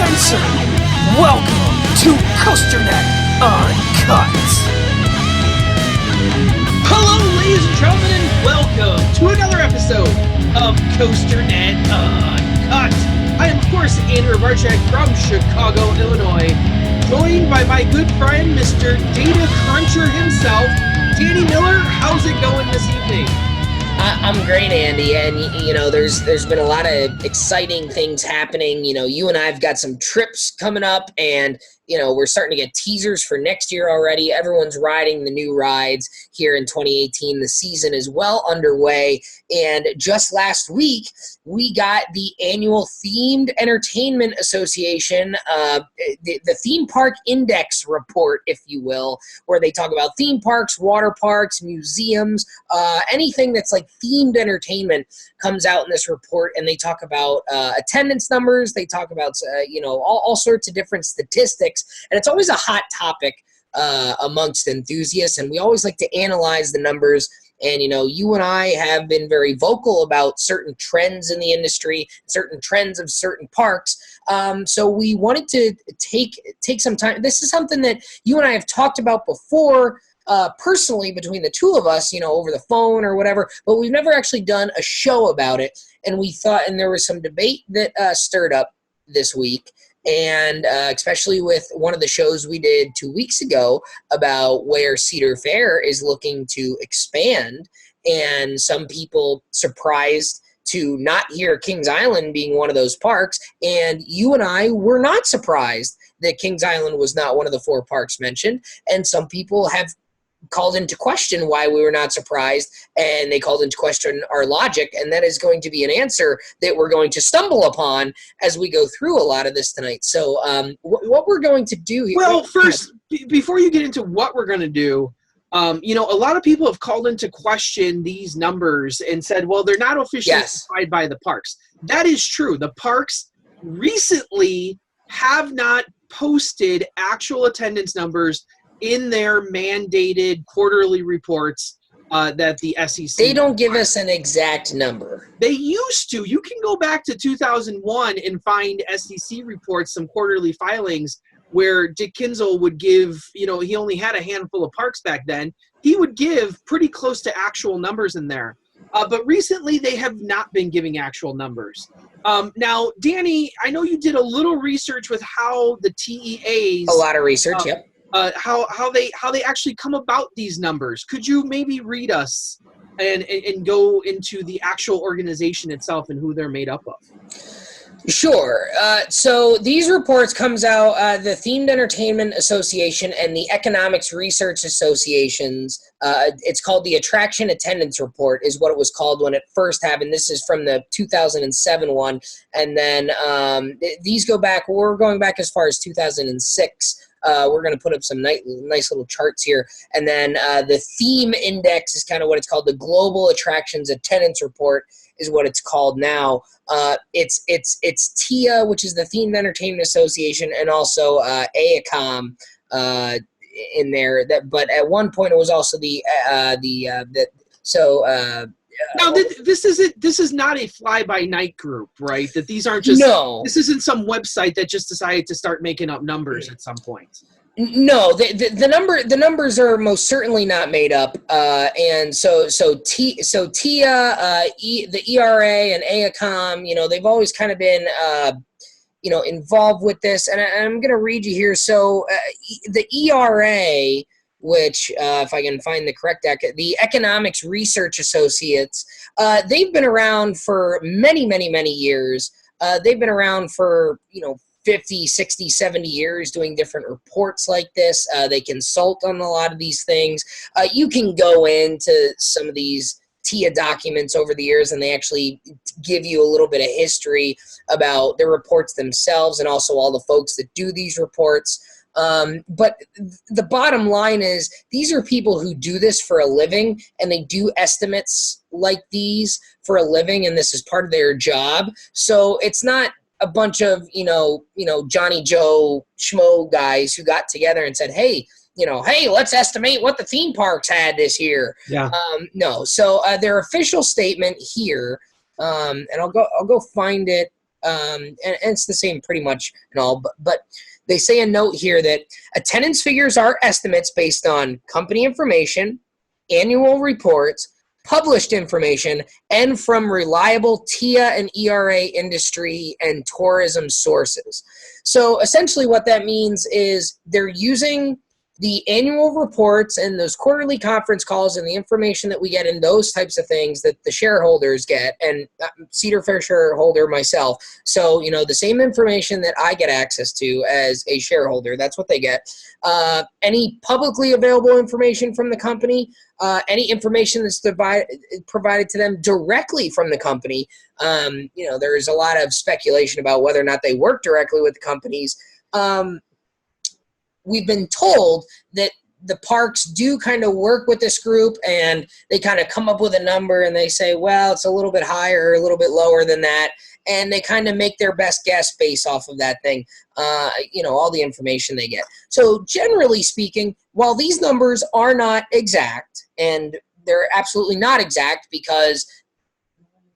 uncensored. Welcome to COASTER-net Uncut. Hello, ladies and gentlemen, and welcome to another episode of COASTER-net Uncut. I am, of course, Andrew Barchak from Chicago, Illinois, joined by my good friend, Mr. Data Cruncher himself, Danny Miller. How's it going this evening? I'm great, Andy, and there's been a lot of exciting things happening. You and I've got some trips coming up, and we're starting to get teasers for next year already. Everyone's riding the new rides here in 2018. The season is well underway, and just last week we got the annual Themed Entertainment Association, the Theme Park Index report, if you will, where they talk about theme parks, water parks, museums, anything that's like themed entertainment comes out in this report, and they talk about attendance numbers. They talk about all sorts of different statistics, and it's always a hot topic amongst enthusiasts, and we always like to analyze the numbers. And, you and I have been very vocal about certain trends in the industry, certain trends of certain parks. So we wanted to take some time. This is something that you and I have talked about before, personally, between the two of us, over the phone or whatever, but we've never actually done a show about it. And we thought, and there was some debate that stirred up this week. And especially with one of the shows we did 2 weeks ago about where Cedar Fair is looking to expand, and some people surprised to not hear Kings Island being one of those parks, and you and I were not surprised that Kings Island was not one of the 4 parks mentioned, and some people have called into question why we were not surprised, and they called into question our logic, and that is going to be an answer that we're going to stumble upon as we go through a lot of this tonight. So what we're going to do here... Well, first, before you get into what we're going to do, a lot of people have called into question these numbers and said, well, they're not officially certified by the parks. That is true. The parks recently have not posted actual attendance numbers in their mandated quarterly reports that the SEC... They don't give us an exact number. They used to. You can go back to 2001 and find SEC reports, some quarterly filings, where Dick Kinzel would give, he only had a handful of parks back then. He would give pretty close to actual numbers in there. But recently, they have not been giving actual numbers. Now, Danny, I know you did a little research with how the TEAs... A lot of research, yep. How they actually come about these numbers. Could you maybe read us and go into the actual organization itself and who they're made up of? Sure. So these reports comes out, the Themed Entertainment Association and the Economics Research Associations. It's called the Attraction Attendance Report is what it was called when it first happened. This is from the 2007 one. And then these go back, we're going back as far as 2006. We're going to put up some nice little charts here. And then the theme index is kind of what it's called. The Global Attractions Attendance Report is what it's called now. It's TIA, which is the Themed Entertainment Association, and also AECOM in there. But at one point it was also Now, this is not a fly-by-night group, right? That these aren't just... No. This isn't some website that just decided to start making up numbers at some point. No, the numbers are most certainly not made up, and so TIA, the ERA and AECOM, they've always kind of been involved with this, and I'm going to read you here. So the ERA, which, if I can find the correct the Economics Research Associates, they've been around for many, many, many years. They've been around for, 50, 60, 70 years doing different reports like this. They consult on a lot of these things. You can go into some of these TIA documents over the years, and they actually give you a little bit of history about the reports themselves and also all the folks that do these reports. But the bottom line is these are people who do this for a living, and they do estimates like these for a living, and this is part of their job. So it's not a bunch of, Johnny Joe Schmo guys who got together and said, hey, let's estimate what the theme parks had this year. Yeah. No. So their official statement here, and I'll go find it and it's the same pretty much and all, but they say a note here that attendance figures are estimates based on company information, annual reports, published information, and from reliable TIA and ERA industry and tourism sources. So essentially what that means is they're using the annual reports and those quarterly conference calls and the information that we get in those types of things that the shareholders get, and Cedar Fair shareholder myself. So, the same information that I get access to as a shareholder, that's what they get. Any publicly available information from the company, any information that's provided to them directly from the company. There's a lot of speculation about whether or not they work directly with the companies. We've been told that the parks do kind of work with this group, and they kind of come up with a number and they say, well, it's a little bit higher, a little bit lower than that. And they kind of make their best guess based off of that thing, all the information they get. So generally speaking, while these numbers are not exact, and they're absolutely not exact because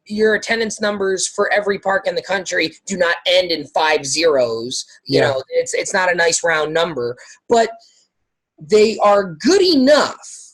your attendance numbers for every park in the country do not end in 5 zeros. It's not a nice round number, but they are good enough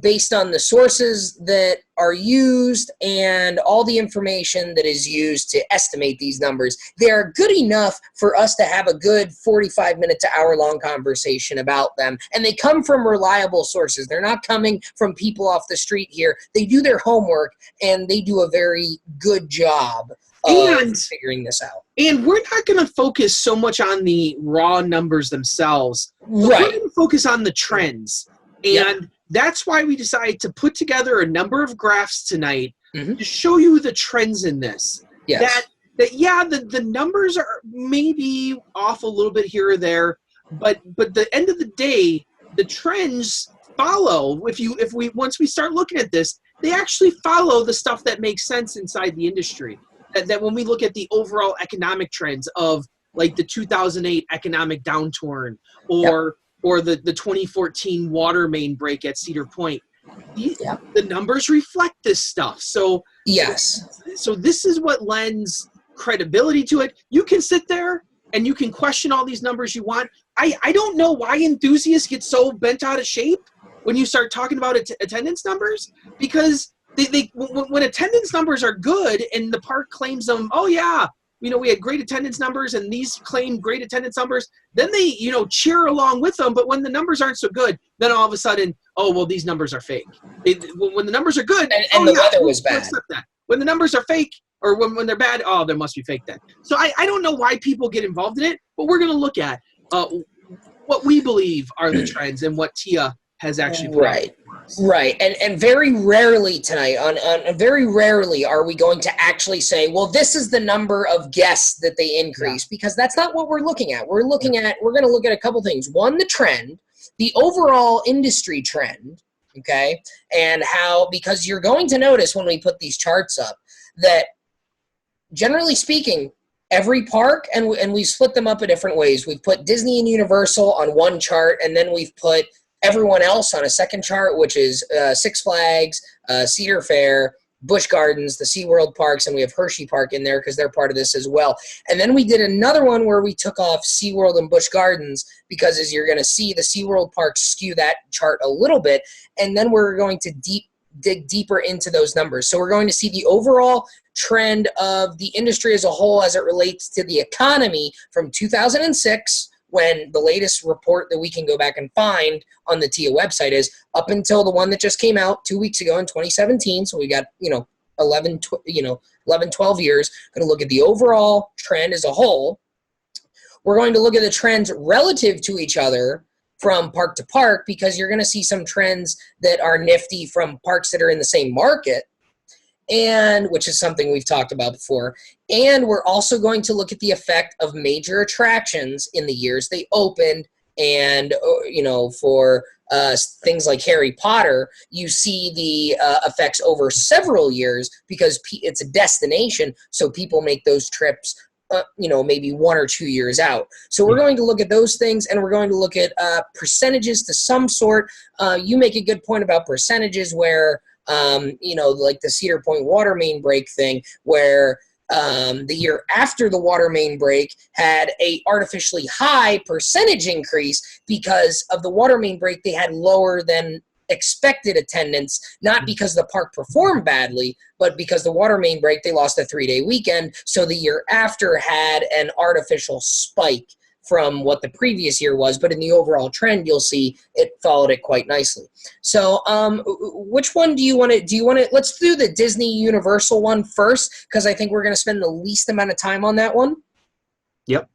based on the sources that are used and all the information that is used to estimate these numbers. They are good enough for us to have a good 45-minute to hour-long conversation about them. And they come from reliable sources. They're not coming from people off the street here. They do their homework, and they do a very good job of figuring this out. And we're not going to focus so much on the raw numbers themselves. Right. We're going to focus on the trends. And that's why we decided to put together a number of graphs tonight to show you the trends in this. Yes. The numbers are maybe off a little bit here or there, but the end of the day, the trends follow. Once we start looking at this, they actually follow the stuff that makes sense inside the industry. That when we look at the overall economic trends of like the 2008 economic downturn or the 2014 water main break at Cedar Point, the numbers reflect this stuff. So yes. So this is what lends credibility to it. You can sit there and you can question all these numbers you want. I don't know why enthusiasts get so bent out of shape when you start talking about attendance numbers, because when attendance numbers are good and the park claims them, oh yeah, we had great attendance numbers and these claim great attendance numbers, then they, cheer along with them. But when the numbers aren't so good, then all of a sudden, oh, well, these numbers are fake. When the numbers are good, and the weather was bad. Accept that. When the numbers are fake or when they're bad, oh, there must be fake then. So I don't know why people get involved in it, but we're going to look at what we believe are the trends and what TIA has actually put out. Right. And very rarely tonight, very rarely are we going to actually say, well, this is the number of guests that they increase, because that's not what we're looking at. We're going to look at a couple things. One, the trend, the overall industry trend, okay? And because you're going to notice when we put these charts up that generally speaking, every park, and we split them up in different ways. We've put Disney and Universal on one chart, and then we've put everyone else on a second chart, which is Six Flags, Cedar Fair, Busch Gardens, the SeaWorld parks, and we have Hershey Park in there because they're part of this as well. And then we did another one where we took off SeaWorld and Busch Gardens because, as you're going to see, the SeaWorld parks skew that chart a little bit. And then we're going to dig deeper into those numbers. So we're going to see the overall trend of the industry as a whole as it relates to the economy from 2006, when the latest report that we can go back and find on the TIA website is, up until the one that just came out 2 weeks ago in 2017. So we got, 11, 12 years. Going to look at the overall trend as a whole. We're going to look at the trends relative to each other from park to park, because you're going to see some trends that are nifty from parks that are in the same market, and which is something we've talked about before. And we're also going to look at the effect of major attractions in the years they opened. And, for things like Harry Potter, you see the effects over several years because it's a destination. So people make those trips, maybe 1 or 2 years out. So we're going to look at those things, and we're going to look at percentages to some sort. You make a good point about percentages where, like the Cedar Point water main break thing, where The year after the water main break had a artificially high percentage increase because of the water main break. They had lower than expected attendance, not because the park performed badly, but because the water main break, they lost a 3-day weekend. So the year after had an artificial spike from what the previous year was, but in the overall trend, you'll see it followed it quite nicely. So which one do you want to, let's do the Disney Universal one first, because I think we're going to spend the least amount of time on that one. Yep.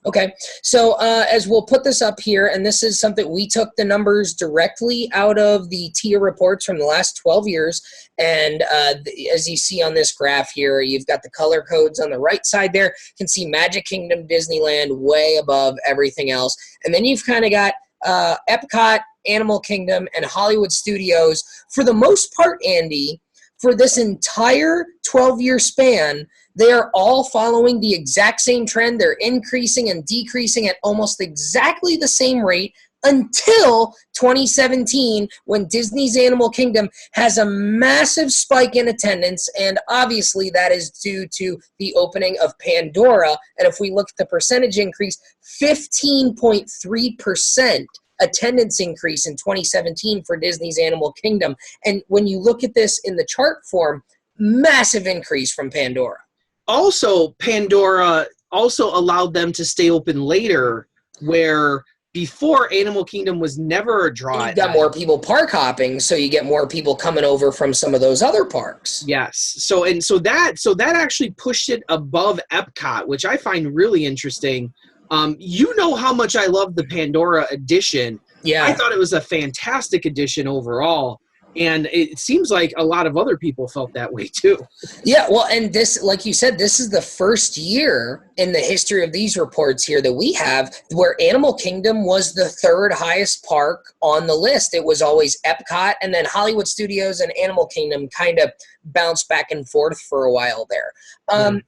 Okay, so as we'll put this up here, and this is something we took the numbers directly out of the TIA reports from the last 12 years, and as you see on this graph here, you've got the color codes on the right side there. You can see Magic Kingdom, Disneyland way above everything else, and then you've kind of got Epcot, Animal Kingdom, and Hollywood Studios. For the most part, Andy, for this entire 12-year span, they are all following the exact same trend. They're increasing and decreasing at almost exactly the same rate until 2017, when Disney's Animal Kingdom has a massive spike in attendance, and obviously that is due to the opening of Pandora. And if we look at the percentage increase, 15.3% attendance increase in 2017 for Disney's Animal Kingdom. And when you look at this in the chart form, massive increase from Pandora. Also, Pandora also allowed them to stay open later, where before Animal Kingdom was never a draw. You've got more people park hopping, so you get more people coming over from some of those other parks. Yes. So that actually pushed it above Epcot, which I find really interesting. You know how much I love the Pandora edition. Yeah. I thought it was a fantastic edition overall. And it seems like a lot of other people felt that way too. Yeah, well, and this, like you said, this is the first year in the history of these reports here that we have where Animal Kingdom was the third highest park on the list. It was always Epcot, and then Hollywood Studios and Animal Kingdom kind of bounced back and forth for a while there.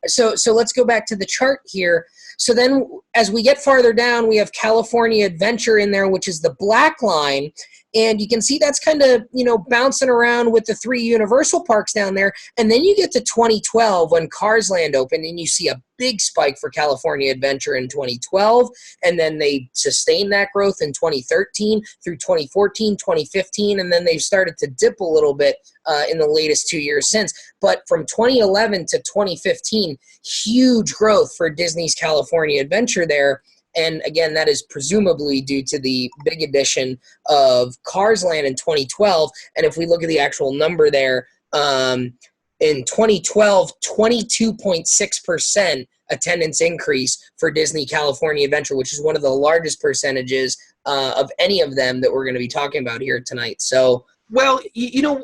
So let's go back to the chart here. So then as we get farther down, we have California Adventure in there, which is the black line. And you can see that's kind of, bouncing around with the 3 Universal parks down there. And then you get to 2012 when Cars Land opened, and you see a big spike for California Adventure in 2012. And then they sustained that growth in 2013 through 2014, 2015. And then they've started to dip a little bit in the latest 2 years since. But from 2011 to 2015, huge growth for Disney's California Adventure there. And again, that is presumably due to the big addition of Cars Land in 2012. And if we look at the actual number there, in 2012, 22.6% attendance increase for Disney California Adventure, which is one of the largest percentages of any of them that we're going to be talking about here tonight. So, well,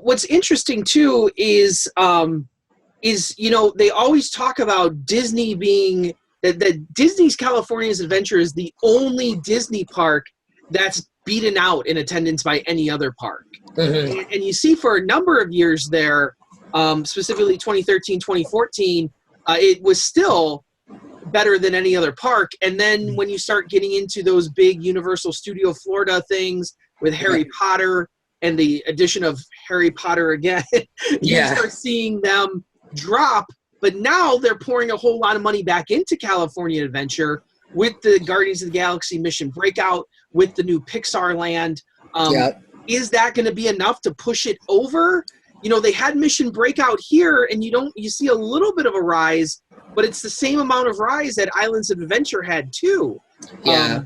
what's interesting too is they always talk about Disney being that Disney's California's Adventure is the only Disney park that's beaten out in attendance by any other park. Mm-hmm. And you see for a number of years there, specifically 2013, 2014, it was still better than any other park. And then when you start getting into those big Universal Studio Florida things with Harry Potter and the addition of Harry Potter again, you start seeing them drop. But now they're pouring a whole lot of money back into California Adventure with the Guardians of the Galaxy Mission Breakout, with the new Pixar Land. Is that going to be enough to push it over? They had Mission Breakout here, and you see a little bit of a rise, but it's the same amount of rise that Islands of Adventure had too. Yeah.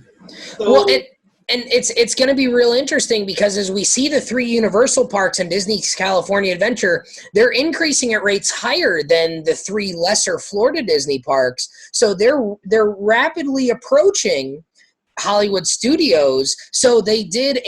And it's going to be real interesting because as we see the 3 Universal parks and Disney's California Adventure, they're increasing at rates higher than the 3 lesser Florida Disney parks. So they're rapidly approaching Hollywood Studios. So they did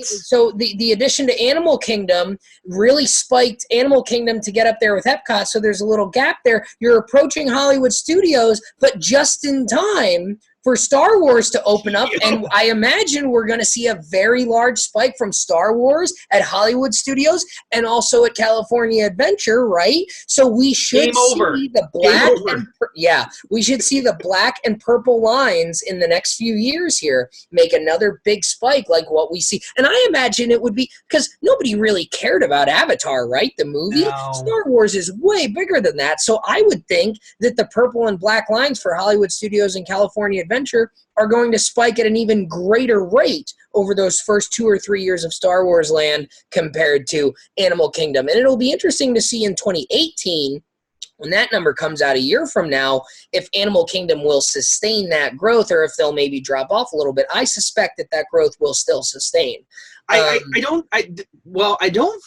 So the addition to Animal Kingdom really spiked Animal Kingdom to get up there with Epcot. So there's a little gap there. You're approaching Hollywood Studios, but just in time for Star Wars to open up, and I imagine we're going to see a very large spike from Star Wars at Hollywood Studios and also at California Adventure, right? So we should see the black and we should see the black and purple lines in the next few years here make another big spike like what we see. And I imagine it would be because nobody really cared about Avatar, right? The movie. No. Star Wars is way bigger than that. So I would think that the purple and black lines for Hollywood Studios and California Adventure are going to spike at an even greater rate over those first 2 or 3 years of Star Wars land compared to Animal Kingdom. And it'll be interesting to see in 2018, when that number comes out a year from now, if Animal Kingdom will sustain that growth or if they'll maybe drop off a little bit. I suspect that growth will still sustain. I don't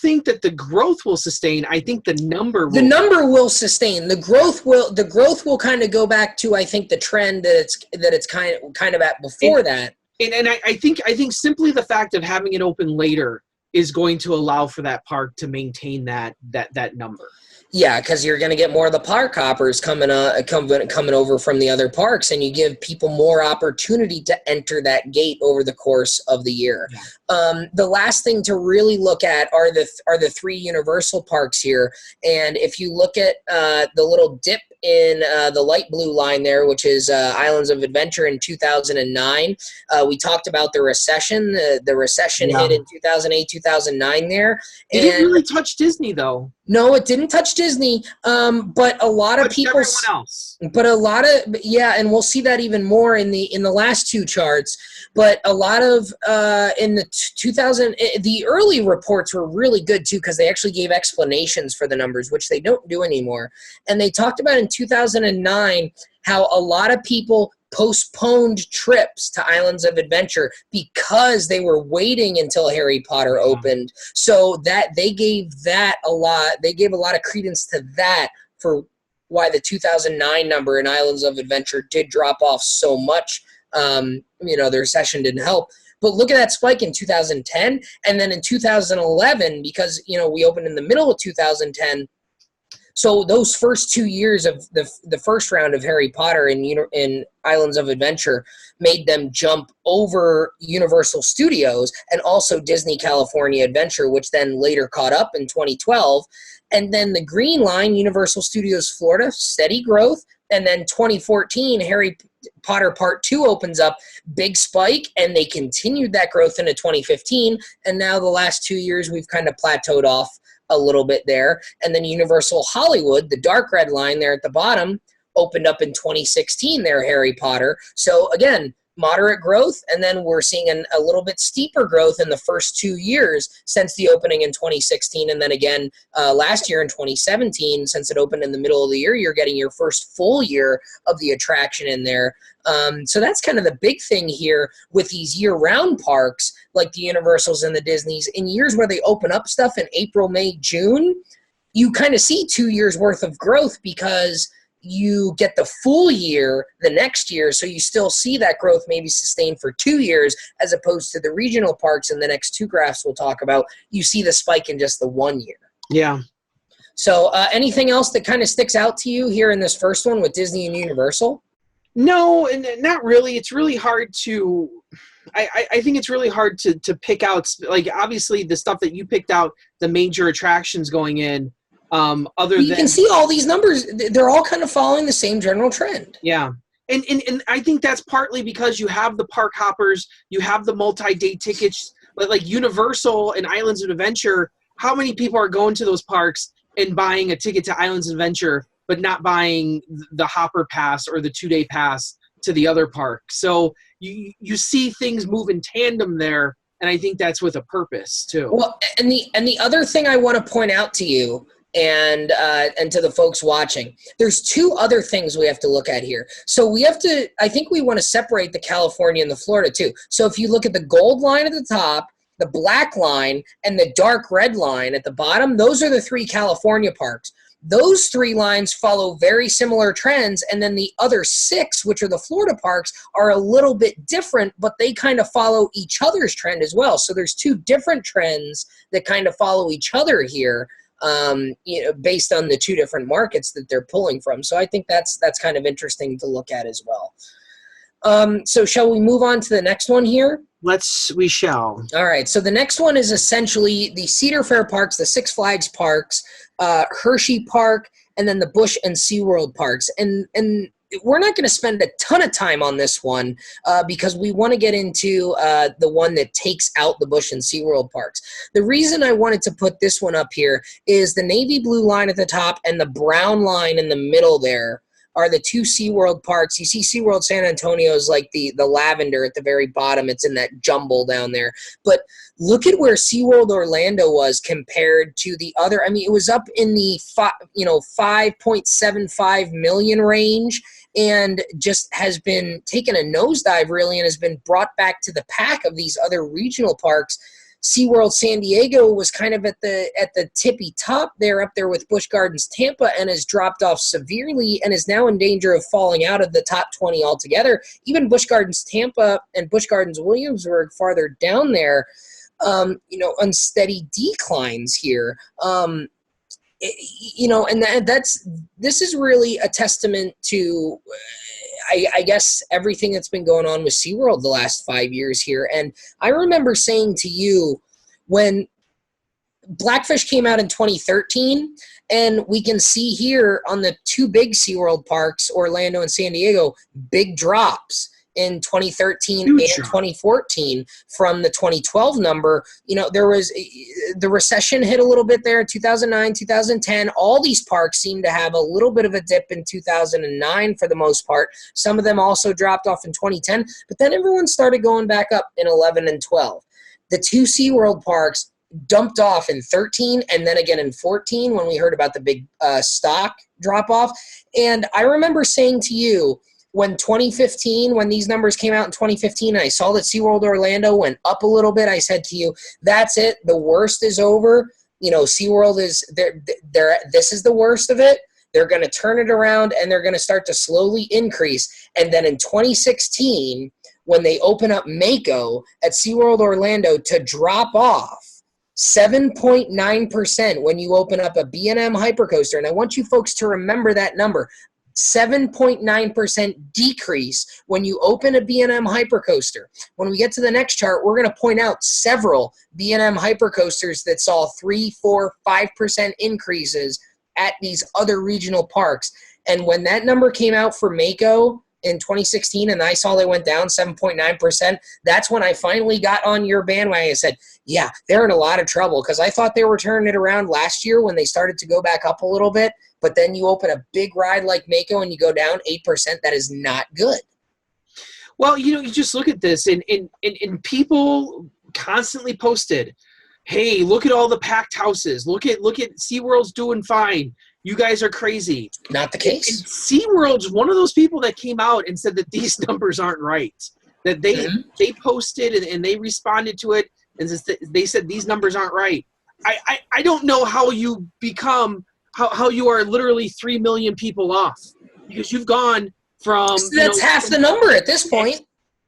think that the growth will sustain. I think the number will. The number will sustain. The growth will kind of go back to, I think, the trend that it's kind of at before that. And I think simply the fact of having it open later is going to allow for that park to maintain that number. Yeah, because you're going to get more of the park hoppers coming over from the other parks, and you give people more opportunity to enter that gate over the course of the year. Yeah. The last thing to really look at are the 3 Universal parks here, and if you look at the little dip in the light blue line there, which is Islands of Adventure in 2009, we talked about the recession. The recession hit in 2008, 2009 there. It didn't really touch Disney, though. No, it didn't touch Disney, but a lot of people. Everyone else. But a lot of and we'll see that even more in the last 2 charts. But a lot of in the 2000, the early reports were really good too because they actually gave explanations for the numbers, which they don't do anymore. And they talked about in 2009 how a lot of people postponed trips to Islands of Adventure because they were waiting until Harry Potter opened. So that they gave a lot of credence to that for why the 2009 number in Islands of Adventure did drop off so much. The recession didn't help. But look at that spike in 2010 and then in 2011 because we opened in the middle of 2010. So those first 2 years of the first round of Harry Potter in Islands of Adventure made them jump over Universal Studios and also Disney California Adventure, which then later caught up in 2012. And then the green line, Universal Studios Florida, steady growth. And then 2014, Harry Potter Part 2 opens up, big spike, and they continued that growth into 2015. And now the last 2 years, we've kind of plateaued off a little bit there. And then Universal Hollywood, the dark red line there at the bottom, opened up in 2016 there, Harry Potter. So again, moderate growth, and then we're seeing a little bit steeper growth in the first 2 years since the opening in 2016, and then again last year in 2017, since it opened in the middle of the year, you're getting your first full year of the attraction in there. So that's kind of the big thing here with these year-round parks, like the Universals and the Disneys. In years where they open up stuff in April, May, June, you kind of see 2 years worth of growth because you get the full year the next year, so you still see that growth maybe sustained for 2 years, as opposed to the regional parks in the next 2 graphs we'll talk about. You see the spike in just the 1 year. Yeah. So anything else that kind of sticks out to you here in this first one with Disney and Universal? No, and not really. It's really hard to I think it's really hard to pick out, like, obviously the stuff that you picked out, the major attractions going in. You can see all these numbers, they're all kind of following the same general trend. Yeah. And I think that's partly because you have the park hoppers, you have the multi-day tickets, like Universal and Islands of Adventure. How many people are going to those parks and buying a ticket to Islands of Adventure, but not buying the Hopper Pass or the 2-day pass to the other park? So you see things move in tandem there, and I think that's with a purpose too. Well, and the other thing I want to point out to you and to the folks watching, there's 2 other things we have to look at here. So I think we want to separate the California and the Florida too. So if you look at the gold line at the top, the black line, and the dark red line at the bottom, those are the 3 California parks. Those 3 lines follow very similar trends, and then the other 6, which are the Florida parks, are a little bit different, but they kind of follow each other's trend as well. So there's 2 different trends that kind of follow each other here, based on the 2 different markets that they're pulling from. So I think that's kind of interesting to look at as well. So shall we move on to the next one here? We shall. All right. So the next one is essentially the Cedar Fair parks, the Six Flags parks, Hershey Park, and then the Busch and SeaWorld parks. And we're not going to spend a ton of time on this one because we want to get into the one that takes out the Busch and SeaWorld parks. The reason I wanted to put this one up here is the navy blue line at the top and the brown line in the middle there are the two SeaWorld parks. You see SeaWorld San Antonio is like the lavender at the very bottom. It's in that jumble down there. But look at where SeaWorld Orlando was compared to the other. I mean, it was up in the 5.75 million range and just has been taken a nosedive really and has been brought back to the pack of these other regional parks. SeaWorld San Diego was kind of at the tippy top there, up there with Busch Gardens Tampa, and has dropped off severely and is now in danger of falling out of the top 20 altogether. Even Busch Gardens Tampa and Busch Gardens Williamsburg farther down there, unsteady declines here. And this is really a testament to, I guess, everything that's been going on with SeaWorld the last 5 years here. And I remember saying to you when Blackfish came out in 2013, and we can see here on the two big SeaWorld parks, Orlando and San Diego, big drops in 2013 and 2014 from the 2012 number. There was the recession hit a little bit there in 2009, 2010. All these parks seem to have a little bit of a dip in 2009 for the most part. Some of them also dropped off in 2010, but then everyone started going back up in 11 and 12. The two SeaWorld parks dumped off in 13 and then again in 14 when we heard about the big stock drop off. And I remember saying to you, when these numbers came out in 2015, and I saw that SeaWorld Orlando went up a little bit, I said to you, that's it. The worst is over. SeaWorld is there. This is the worst of it. They're going to turn it around, and they're going to start to slowly increase. And then in 2016, when they open up Mako at SeaWorld Orlando to drop off 7.9% when you open up a B&M Hypercoaster. And I want you folks to remember that number. 7.9% decrease when you open a B&M Hypercoaster. When we get to the next chart, we're going to point out several B&M Hypercoasters that saw 3, 4, 5% increases at these other regional parks. And when that number came out for Mako in 2016 and I saw they went down 7.9%, that's when I finally got on your bandwagon and said, yeah, they're in a lot of trouble, because I thought they were turning it around last year when they started to go back up a little bit. But then you open a big ride like Mako and you go down 8%. That is not good. Well, you just look at this, and people constantly posted, hey, look at all the packed houses. Look at SeaWorld's doing fine. You guys are crazy. Not the case. And SeaWorld's one of those people that came out and said that these numbers aren't right. That they posted and they responded to it, and they said these numbers aren't right. I don't know how you become – how you are literally 3 million people off, because you've gone from that's half the number at this point.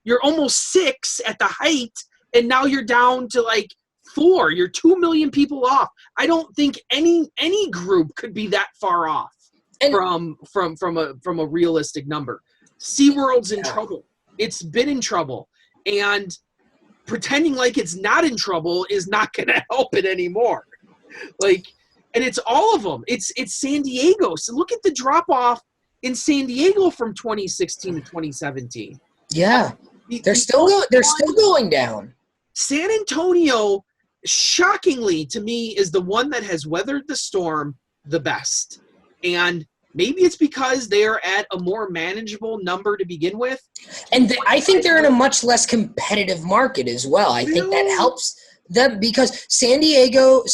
You're almost 6 at the height, and now you're down to like 4. You're 2 million people off. I don't think any group could be that far off from a realistic number. SeaWorld's in trouble. It's been in trouble, and pretending like it's not in trouble is not going to help it anymore. And it's all of them. It's San Diego. So look at the drop off in San Diego from 2016 to 2017. Yeah, they're still going down. San Antonio, shockingly to me, is the one that has weathered the storm the best. And maybe it's because they are at a more manageable number to begin with. And I think they're in a much less competitive market as well. I think that helps them, because San Diego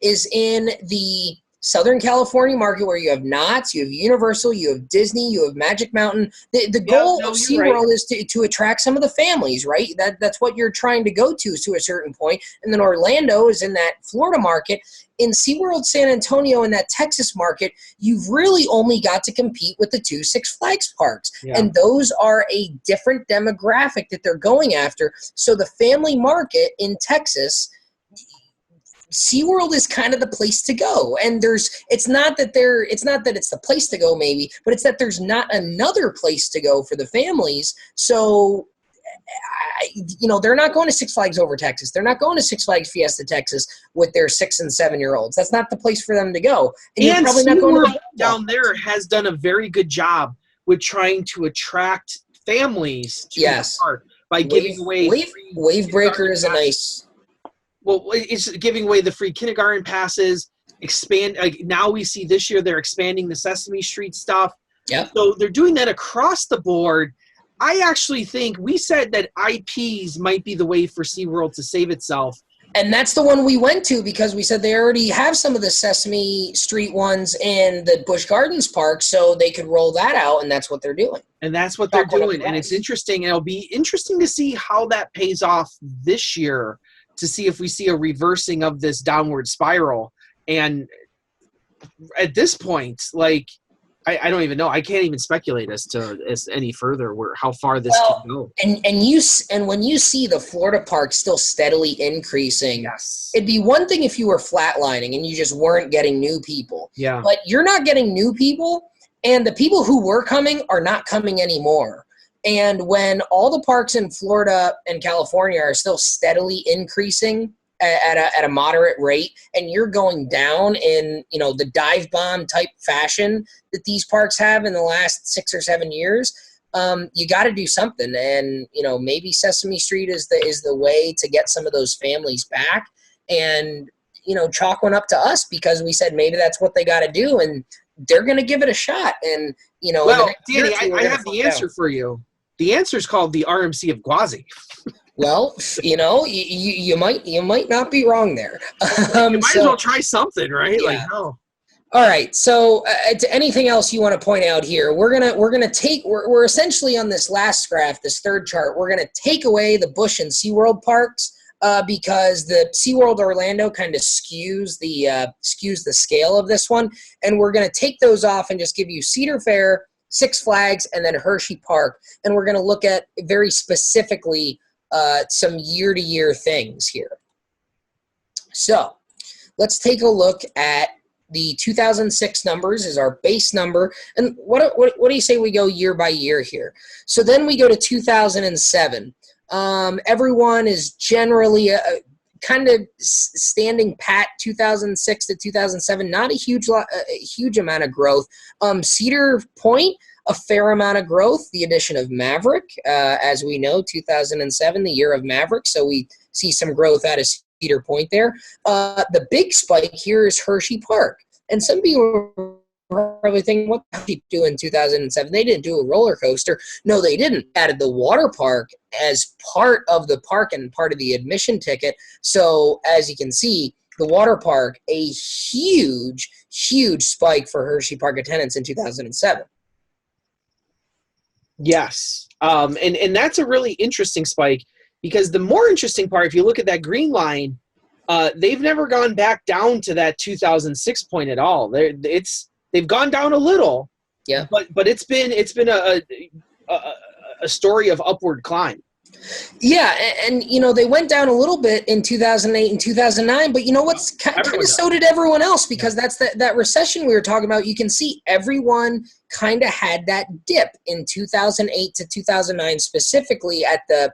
is in the Southern California market where you have Knott's, you have Universal, you have Disney, you have Magic Mountain. The goal of SeaWorld is to attract some of the families, right? That's what you're trying to go to a certain point. And then Orlando is in that Florida market. In SeaWorld San Antonio, in that Texas market, you've really only got to compete with the two Six Flags parks. Yeah. And those are a different demographic that they're going after. So the family market in Texas, SeaWorld is kind of the place to go. And it's not that it's the place to go maybe, but it's that there's not another place to go for the families. So, they're not going to Six Flags Over Texas. They're not going to Six Flags Fiesta Texas with their 6 and 7 year olds. That's not the place for them to go. And you're probably not going to down there has done a very good job with trying to attract families to the park by giving away Wave Breaker is a nice. Well, it's giving away the free kindergarten passes. Now we see this year they're expanding the Sesame Street stuff. Yeah. So they're doing that across the board. I actually think we said that IPs might be the way for SeaWorld to save itself. And that's the one we went to because we said they already have some of the Sesame Street ones in the Busch Gardens Park, so they could roll that out, and that's what they're doing. And that's what they're doing, and it's interesting. And it'll be interesting to see how that pays off this year, to see if we see a reversing of this downward spiral. And at this point, I don't even know. I can't even speculate as any further how far this can go. And when you see the Florida park still steadily increasing, yes, it'd be one thing if you were flatlining and you just weren't getting new people. Yeah. But you're not getting new people, and the people who were coming are not coming anymore. And when all the parks in Florida and California are still steadily increasing at a moderate rate, and you're going down in the dive bomb type fashion that these parks have in the last 6 or 7 years, you got to do something. And maybe Sesame Street is the way to get some of those families back, and chalk one up to us because we said maybe that's what they got to do, and they're going to give it a shot. And well, Danny, I have the answer for you. The answer is called the RMC of Gwazi. Well, you might not be wrong there. You might as well try something, right? Yeah. All right. So, to anything else you want to point out here, we're essentially on this last graph, this third chart. We're gonna take away the Busch and SeaWorld parks because the SeaWorld Orlando kind of skews the scale of this one, and we're gonna take those off and just give you Cedar Fair, Six Flags, and then Hershey Park, and we're gonna look at very specifically some year-to-year things here. So let's take a look at the 2006 numbers as our base number. And what do you say we go year by year here? So then we go to 2007. Everyone is generally kind of standing pat 2006 to 2007. Not a huge amount of growth. Cedar Point, a fair amount of growth. The addition of Maverick, as we know, 2007, the year of Maverick. So we see some growth out of Cedar Point there. The big spike here is Hershey Park. And some people are probably thinking, what did they do in 2007? They didn't do a roller coaster. No, they didn't. Added the water park as part of the park and part of the admission ticket. So as you can see, the water park, a huge, huge spike for Hershey Park attendance in 2007. Yes. And that's a really interesting spike, because the more interesting part, if you look at that green line, they've never gone back down to that 2006 point at all. They've gone down a little, yeah, but it's been a story of upward climb. Yeah, and they went down a little bit in 2008 and 2009, but what's kind of so did everyone else, because that's that recession we were talking about. You can see everyone kind of had that dip in 2008 to 2009, specifically at the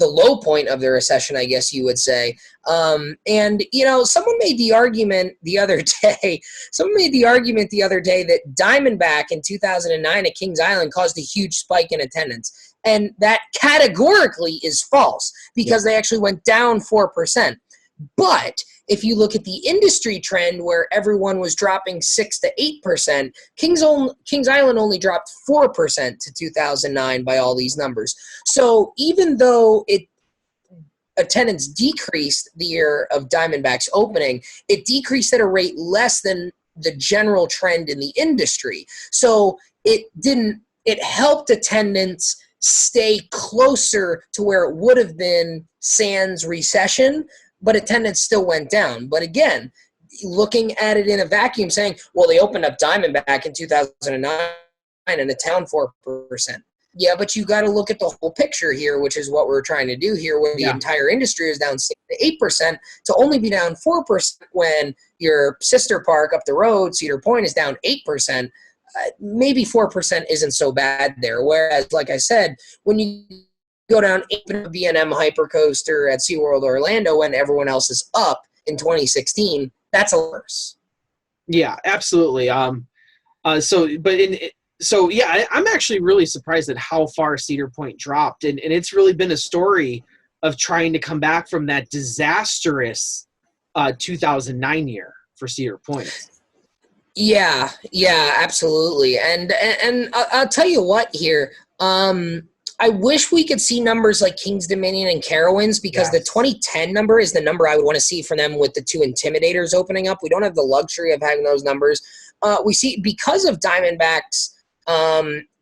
low point of the recession, I guess you would say. And someone made the argument the other day. That Diamondback in 2009 at Kings Island caused a huge spike in attendance. And that categorically is false, because they actually went down 4%. But if you look at the industry trend, where everyone was dropping 6 to 8%, Kings Island only dropped 4% to 2009 by all these numbers. So even though attendance decreased the year of Diamondback's opening, it decreased at a rate less than the general trend in the industry. So it helped attendance stay closer to where it would have been sans recession, but attendance still went down. But again, looking at it in a vacuum, saying, well, they opened up Diamondback in 2009 and the town 4%. Yeah, but you got to look at the whole picture here, which is what we're trying to do here, where the entire industry is down 6 to 8%, to only be down 4% when your sister park up the road, Cedar Point, is down 8%. Maybe 4% isn't so bad there. Whereas, like I said, when you go down 8% B&M Hypercoaster at SeaWorld Orlando when everyone else is up in 2016, that's a worse. Yeah, absolutely. I'm actually really surprised at how far Cedar Point dropped, and it's really been a story of trying to come back from that disastrous 2009 year for Cedar Point. Yeah, absolutely. And I'll tell you what here. I wish we could see numbers like King's Dominion and Carowinds, because the 2010 number is the number I would want to see for them with the 2 Intimidators opening up. We don't have the luxury of having those numbers. We see, because of Diamondback's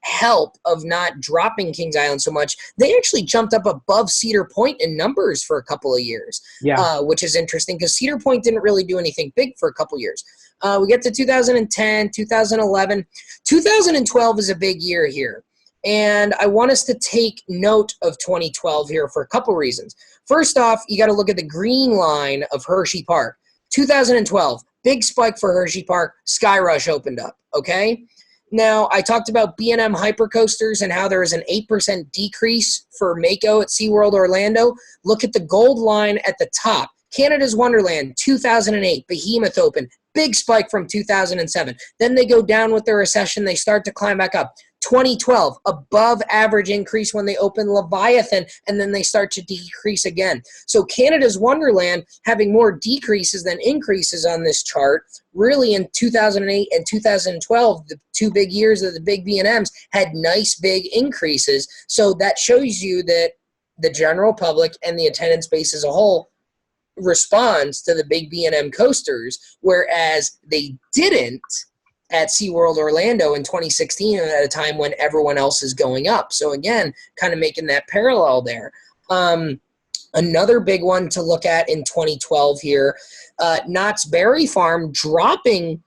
help of not dropping Kings Island so much, they actually jumped up above Cedar Point in numbers for a couple of years, which is interesting because Cedar Point didn't really do anything big for a couple of years. We get to 2010, 2011. 2012 is a big year here. And I want us to take note of 2012 here for a couple reasons. First off, you got to look at the green line of Hershey Park. 2012, big spike for Hershey Park. Sky Rush opened up, okay? Now, I talked about B&M Hypercoasters and how there is an 8% decrease for Mako at SeaWorld Orlando. Look at the gold line at the top. Canada's Wonderland, 2008, Behemoth Open, big spike from 2007. Then they go down with the recession. They start to climb back up. 2012, above average increase when they open Leviathan, and then they start to decrease again. So Canada's Wonderland having more decreases than increases on this chart. Really, in 2008 and 2012, the 2 big years of the big B&Ms had nice big increases. So that shows you that the general public and the attendance base as a whole responds to the big B&M coasters, whereas they didn't at SeaWorld Orlando in 2016 at a time when everyone else is going up. So again, kind of making that parallel there. Another big one to look at in 2012 here, Knott's Berry Farm dropping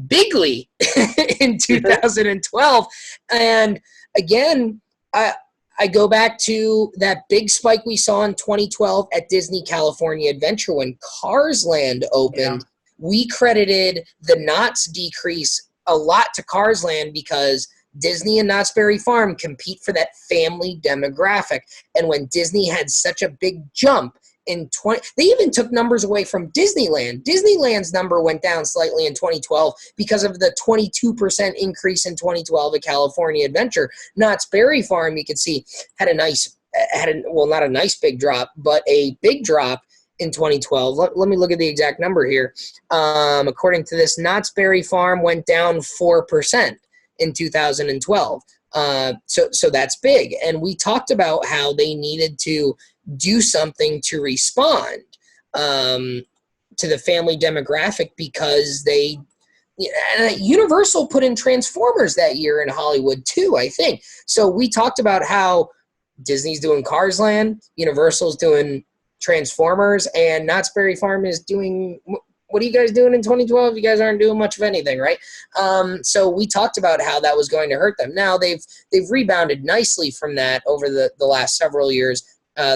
bigly in 2012. And again, I go back to that big spike we saw in 2012 at Disney California Adventure when Cars Land opened. We credited the Knott's decrease a lot to Cars Land because Disney and Knott's Berry Farm compete for that family demographic. And when Disney had such a big jump in they even took numbers away from Disneyland. Disneyland's number went down slightly in 2012 because of the 22% increase in 2012 at California Adventure. Knott's Berry Farm, you could see, had not a nice big drop, but a big drop in 2012. Let me look at the exact number here. According to this, Knott's Berry Farm went down 4% in 2012. So that's big. And we talked about how they needed to do something to respond to the family demographic because Universal put in Transformers that year in Hollywood too, I think. So we talked about how Disney's doing Cars Land, Universal's doing Transformers, and Knott's Berry Farm is doing. What are you guys doing in 2012? You guys aren't doing much of anything, right? So we talked about how that was going to hurt them. Now they've rebounded nicely from that over the last several years.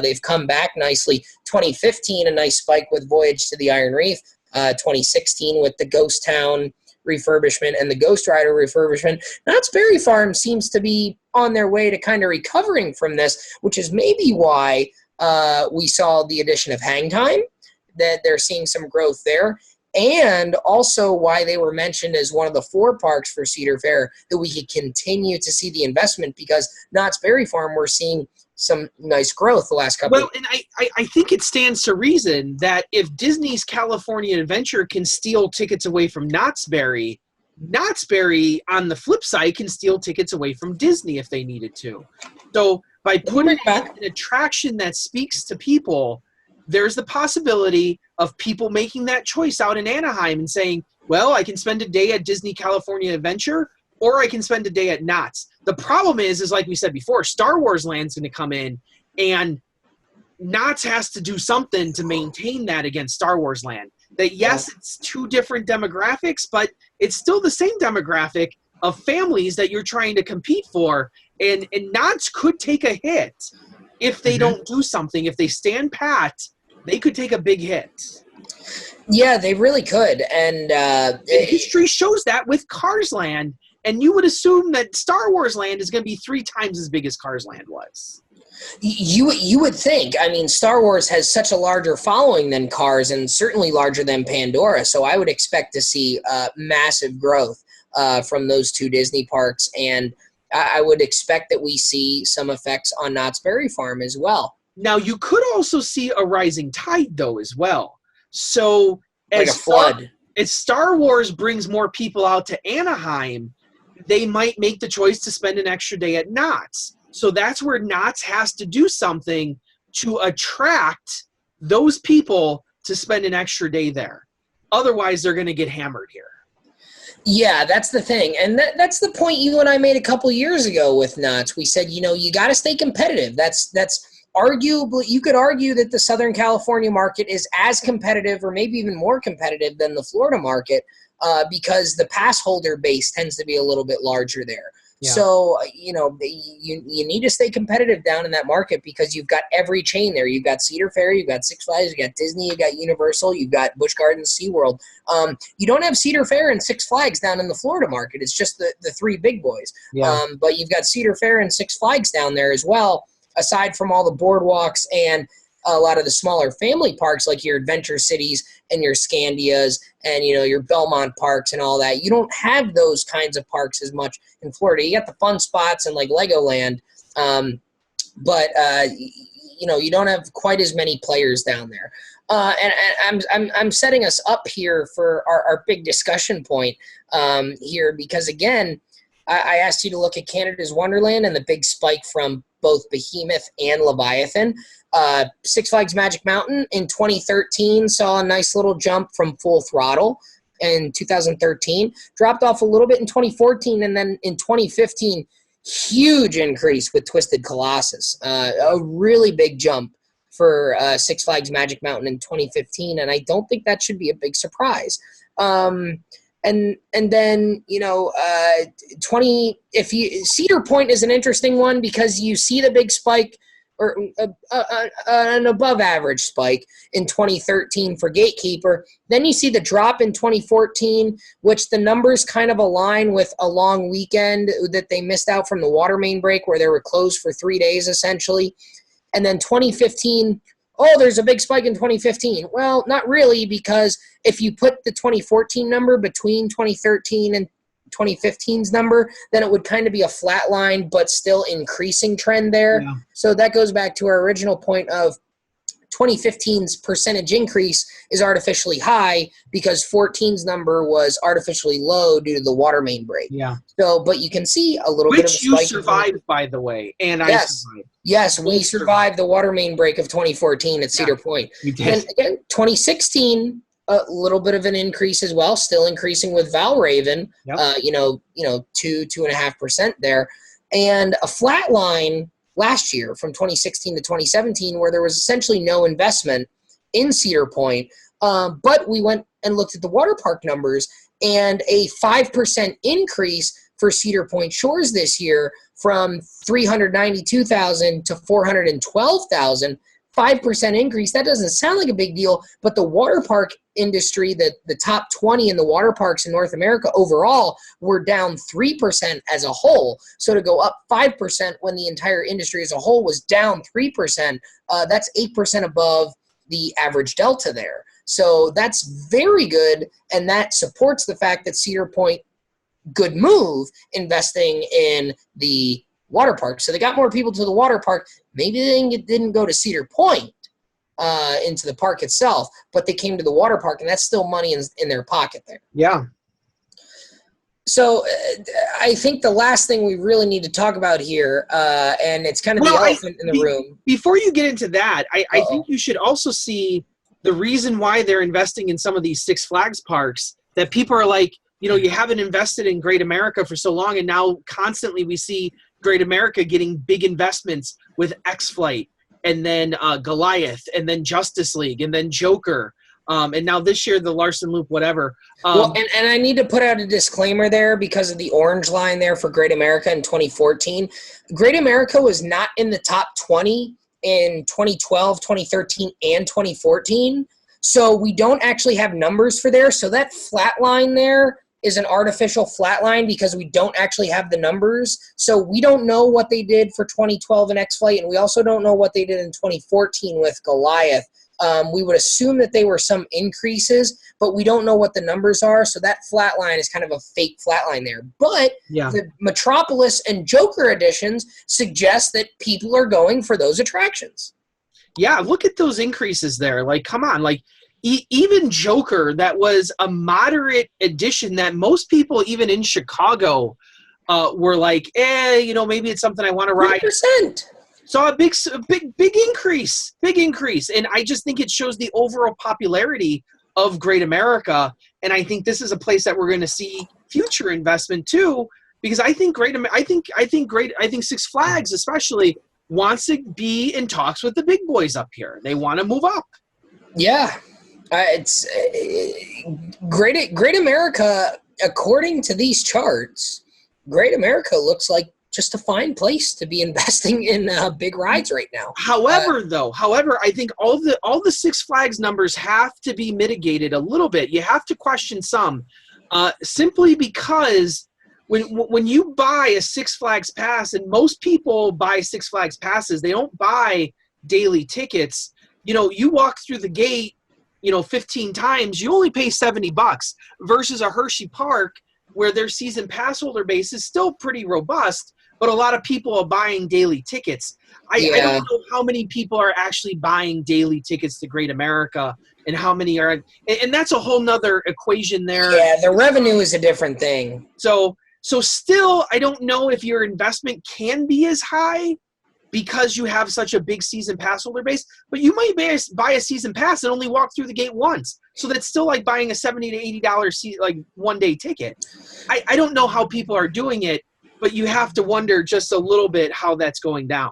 They've come back nicely. 2015, a nice spike with Voyage to the Iron Reef. 2016 with the Ghost Town refurbishment and the Ghost Rider refurbishment. Knott's Berry Farm seems to be on their way to kind of recovering from this, which is maybe why we saw the addition of Hang Time, that they're seeing some growth there, and also why they were mentioned as one of the 4 parks for Cedar Fair, that we could continue to see the investment because Knott's Berry Farm, we're seeing some nice growth the last couple. Well, and I think it stands to reason that if Disney's California Adventure can steal tickets away from Knott's Berry, on the flip side, can steal tickets away from Disney if they needed to. So by putting an attraction that speaks to people, there's the possibility of people making that choice out in Anaheim and saying, well, I can spend a day at Disney California Adventure or I can spend a day at Knott's. The problem is like we said before, Star Wars Land's going to come in and Knott's has to do something to maintain that against Star Wars Land. That, yes, it's 2 different demographics, but it's still the same demographic. of families that you're trying to compete for. And Knott's could take a hit if they don't do something. If they stand pat, they could take a big hit. Yeah, they really could. And history shows that with Cars Land. And you would assume that Star Wars Land is going to be 3 times as big as Cars Land was. You would think. I mean, Star Wars has such a larger following than Cars, and certainly larger than Pandora. So I would expect to see massive growth from those 2 Disney parks, and I would expect that we see some effects on Knott's Berry Farm as well. Now, you could also see a rising tide, though, as well. So like a flood. As Star Wars brings more people out to Anaheim, they might make the choice to spend an extra day at Knott's. So that's where Knott's has to do something to attract those people to spend an extra day there. Otherwise, they're going to get hammered here. Yeah, that's the thing. And that's the point you and I made a couple years ago with Knott's. We said, you got to stay competitive. That's arguably, you could argue that the Southern California market is as competitive or maybe even more competitive than the Florida market because the pass holder base tends to be a little bit larger there. Yeah. So, you need to stay competitive down in that market because you've got every chain there. You've got Cedar Fair, you've got Six Flags, you've got Disney, you've got Universal, you've got Busch Gardens, SeaWorld. You don't have Cedar Fair and Six Flags down in the Florida market. It's just the 3 big boys. Yeah. But you've got Cedar Fair and Six Flags down there as well, aside from all the boardwalks and a lot of the smaller family parks like your Adventure Cities and your Scandias and, your Belmont parks and all that. You don't have those kinds of parks as much in Florida. You got the fun spots and like Legoland, but you don't have quite as many players down there. And I'm setting us up here for our big discussion point here because, again, I asked you to look at Canada's Wonderland and the big spike from both Behemoth and Leviathan. Six Flags Magic Mountain in 2013 saw a nice little jump from Full Throttle in 2013, dropped off a little bit in 2014, and then in 2015, huge increase with Twisted Colossus. A really big jump for Six Flags Magic Mountain in 2015, and I don't think that should be a big surprise. And then Cedar Point is an interesting one because you see the big spike or an above average spike in 2013 for Gatekeeper. Then you see the drop in 2014, which the numbers kind of align with a long weekend that they missed out from the water main break where they were closed for 3 days essentially. And then 2015, there's a big spike in 2015. Well, not really, because if you put the 2014 number between 2013 and 2015's number, then it would kind of be a flat line, but still increasing trend there. Yeah. So that goes back to our original point of 2015's percentage increase is artificially high because 14's number was artificially low due to the water main break. Yeah. So, but you can see a little bit of a spike. Which you survived, by the way, and yes. I survived. Yes, we survived the water main break of 2014 at Cedar Point. We did. And again, 2016, a little bit of an increase as well, still increasing with Valraven, 2.5% there, and a flat line last year from 2016 to 2017 where there was essentially no investment in Cedar Point, but we went and looked at the water park numbers and a 5% increase for Cedar Point Shores this year from 392,000 to 412,000. 5% increase. That doesn't sound like a big deal, but the water park industry, the top 20 in the water parks in North America overall were down 3% as a whole. So to go up 5% when the entire industry as a whole was down 3%, that's 8% above the average delta there. So that's very good, and that supports the fact that Cedar Point, good move, investing in the water park. So they got more people to the water park. Maybe they didn't go to Cedar Point into the park itself, but they came to the water park, and that's still money in their pocket there. Yeah. So I think the last thing we really need to talk about here, and it's kind of the elephant in the room. Before you get into that, I think you should also see the reason why they're investing in some of these Six Flags parks, that people are like, you haven't invested in Great America for so long, and now constantly we see Great America getting big investments with X-Flight, and then Goliath, and then Justice League, and then Joker. And now this year, the Larson Loop, whatever. Well, and I need to put out a disclaimer there because of the orange line there for Great America in 2014. Great America was not in the top 20 in 2012, 2013, and 2014. So we don't actually have numbers for there. So that flat line there is an artificial flat line because we don't actually have the numbers. So we don't know what they did for 2012 in X-Flight, and we also don't know what they did in 2014 with Goliath. We would assume that they were some increases, but we don't know what the numbers are. So that flat line is kind of a fake flat line there. But the Metropolis and Joker editions suggest that people are going for those attractions. Yeah, look at those increases there. Like, come on. Like, even Joker, that was a moderate edition that most people, even in Chicago, were like, maybe it's something I want to ride. 100%. Saw a big increase, and I just think it shows the overall popularity of Great America. And I think this is a place that we're going to see future investment too, because I think Six Flags especially wants to be in talks with the big boys up here. They want to move up. Yeah, it's Great America. According to these charts, Great America looks like just a fine place to be investing in big rides right now. However, I think all the Six Flags numbers have to be mitigated a little bit. You have to question some, simply because when you buy a Six Flags pass, and most people buy Six Flags passes, they don't buy daily tickets. You walk through the gate, 15 times, you only pay $70 versus a Hershey Park where their season pass holder base is still pretty robust, but a lot of people are buying daily tickets. I don't know how many people are actually buying daily tickets to Great America and how many are, and that's a whole nother equation there. Yeah, the revenue is a different thing. So still, I don't know if your investment can be as high because you have such a big season pass holder base, but you might buy a season pass and only walk through the gate once. So that's still like buying a $70 to $80 one-day ticket. I don't know how people are doing it, but you have to wonder just a little bit how that's going down.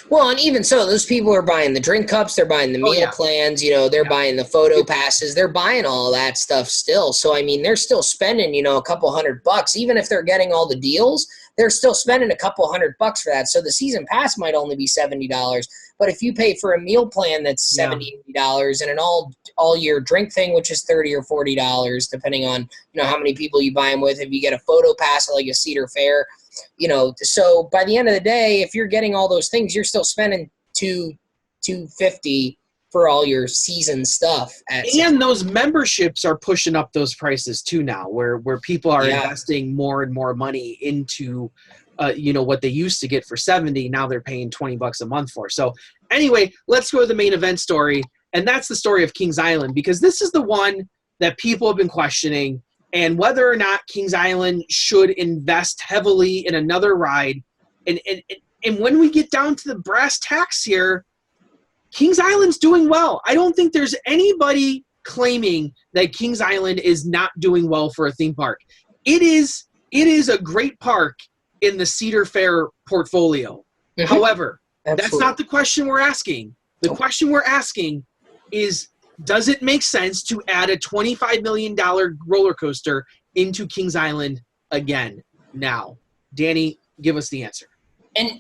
Well, and even so, those people are buying the drink cups, they're buying the meal plans, they're buying the photo passes, they're buying all that stuff still. So, I mean, they're still spending, a couple $100. Even if they're getting all the deals, they're still spending a couple $100 for that. So the season pass might only be $70. But if you pay for a meal plan that's $70, $80 and an all-year drink thing, which is $30 or $40, depending on, how many people you buy them with, if you get a photo pass like a Cedar Fair, so by the end of the day, if you're getting all those things, you're still spending $250 for all your season stuff. And those memberships are pushing up those prices too now, where people are investing more and more money into, what they used to get for $70. Now they're paying $20 a month for. So anyway, let's go to the main event story, and that's the story of Kings Island, because this is the one that people have been questioning. And whether or not Kings Island should invest heavily in another ride. And when we get down to the brass tacks here, Kings Island's doing well. I don't think there's anybody claiming that Kings Island is not doing well for a theme park. It is a great park in the Cedar Fair portfolio. Mm-hmm. However, that's not the question we're asking. The question we're asking is, does it make sense to add a $25 million roller coaster into Kings Island again now? Danny, give us the answer. And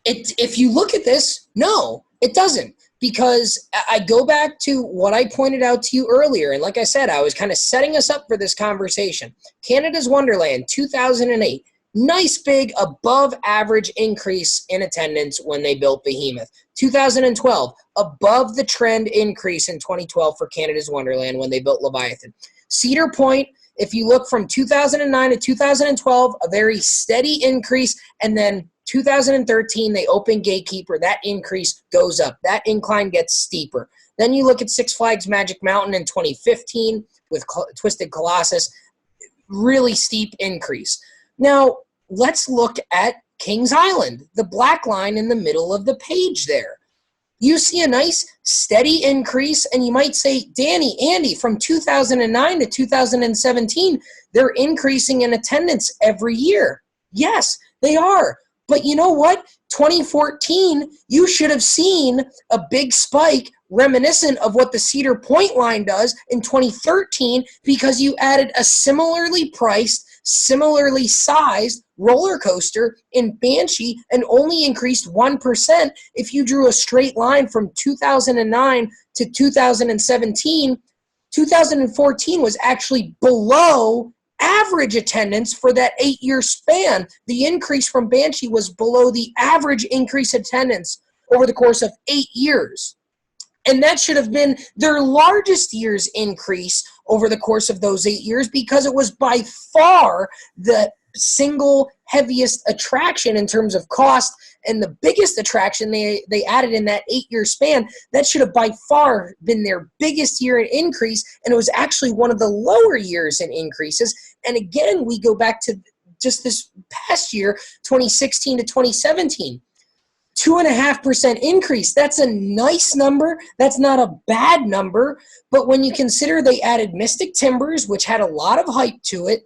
if you look at this, no, it doesn't. Because I go back to what I pointed out to you earlier. And like I said, I was kind of setting us up for this conversation. Canada's Wonderland, 2008. Nice big above average increase in attendance when they built Behemoth. 2012, above the trend increase in 2012 for Canada's Wonderland when they built Leviathan. Cedar Point, if you look from 2009 to 2012, a very steady increase, and then 2013, they open Gatekeeper. That increase goes up. That incline gets steeper. Then you look at Six Flags Magic Mountain in 2015 with Twisted Colossus, really steep increase. Now, let's look at Kings Island, the black line in the middle of the page there. You see a nice steady increase, and you might say, Danny, Andy, from 2009 to 2017, they're increasing in attendance every year. Yes, they are. But you know what? 2014, you should have seen a big spike reminiscent of what the Cedar Point line does in 2013 because you added a similarly priced, similarly sized roller coaster in Banshee and only increased 1% if you drew a straight line from 2009 to 2017. 2014 was actually below average attendance for that 8-year span. The increase from Banshee was below the average increase attendance over the course of 8 years. And that should have been their largest year's increase over the course of those 8 years because it was by far the single heaviest attraction in terms of cost and the biggest attraction they added in that 8-year span. That should have by far been their biggest year in increase, and it was actually one of the lower years in increases. And again, we go back to just this past year, 2016 to 2017. 2.5% increase. That's a nice number. That's not a bad number. But when you consider they added Mystic Timbers, which had a lot of hype to it,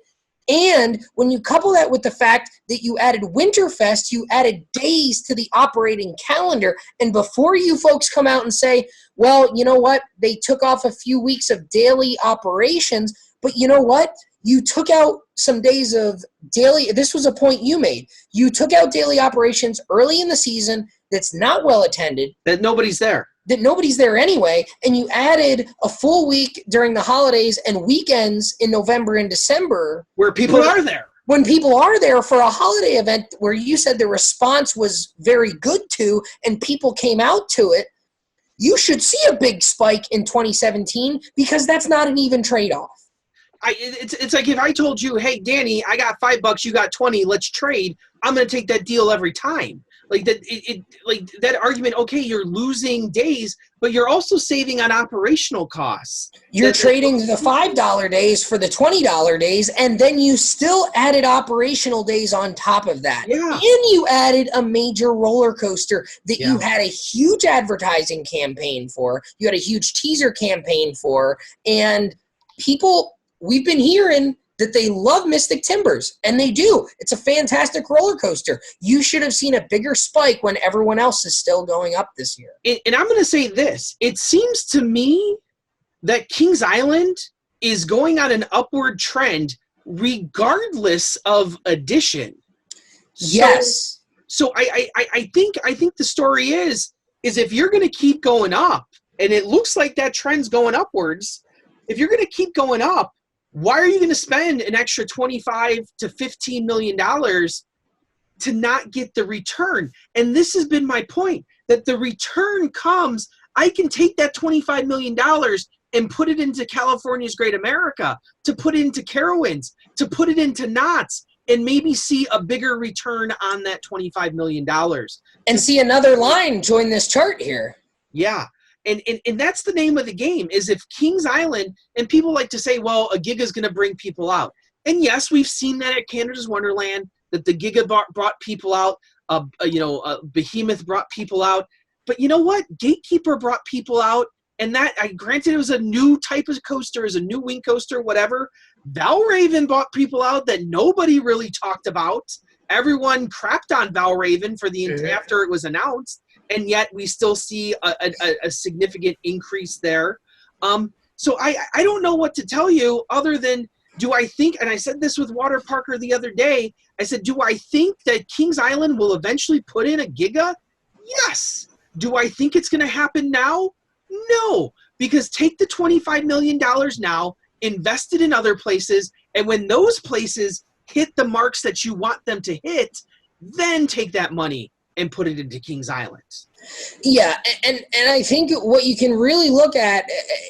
and when you couple that with the fact that you added Winterfest, you added days to the operating calendar. And before you folks come out and say, well, you know what? They took off a few weeks of daily operations, but you know what? You took out some days of daily. This was a point you made. You took out daily operations early in the season that's not well attended. That nobody's there. That nobody's there anyway. And you added a full week during the holidays and weekends in November and December. Where people are there. When people are there for a holiday event where you said the response was very good to and people came out to it, you should see a big spike in 2017 because that's not an even trade-off. It's like if I told you, hey, Danny, I got $5, you got 20, let's trade. I'm going to take that deal every time. Like that, like that argument. Okay, you're losing days, but you're also saving on operational costs. You're trading the $5 days for the $20 days, and then you still added operational days on top of that. Yeah. And you added a major roller coaster that you had a huge advertising campaign for. You had a huge teaser campaign for, and people. We've been hearing that they love Mystic Timbers, and they do. It's a fantastic roller coaster. You should have seen a bigger spike when everyone else is still going up this year. And I'm going to say this. It seems to me that Kings Island is going on an upward trend regardless of addition. Yes. So I think the story is if you're going to keep going up, and it looks like that trend's going upwards, if you're going to keep going up, why are you going to spend an extra $25 to $15 million to not get the return? And this has been my point, that the return comes, I can take that $25 million and put it into California's Great America, to put it into Carowinds, to put it into Knott's, and maybe see a bigger return on that $25 million. And see another line join this chart here. Yeah. And that's the name of the game, is if Kings Island, and people like to say, well, a Giga is going to bring people out. And yes, we've seen that at Canada's Wonderland, that the Giga brought people out, Behemoth brought people out. But you know what? Gatekeeper brought people out, and that, granted, it was a new type of coaster, is a new wing coaster, whatever. Valraven brought people out that nobody really talked about. Everyone crapped on Valraven for after it was announced. And yet we still see a significant increase there. So I don't know what to tell you other than, do I think, and I said this with Water Parker the other day, I said, do I think that Kings Island will eventually put in a Giga? Yes. Do I think it's going to happen now? No. Because take the $25 million now, invest it in other places, and when those places hit the marks that you want them to hit, then take that money and put it into Kings Island. Yeah, and I think what you can really look at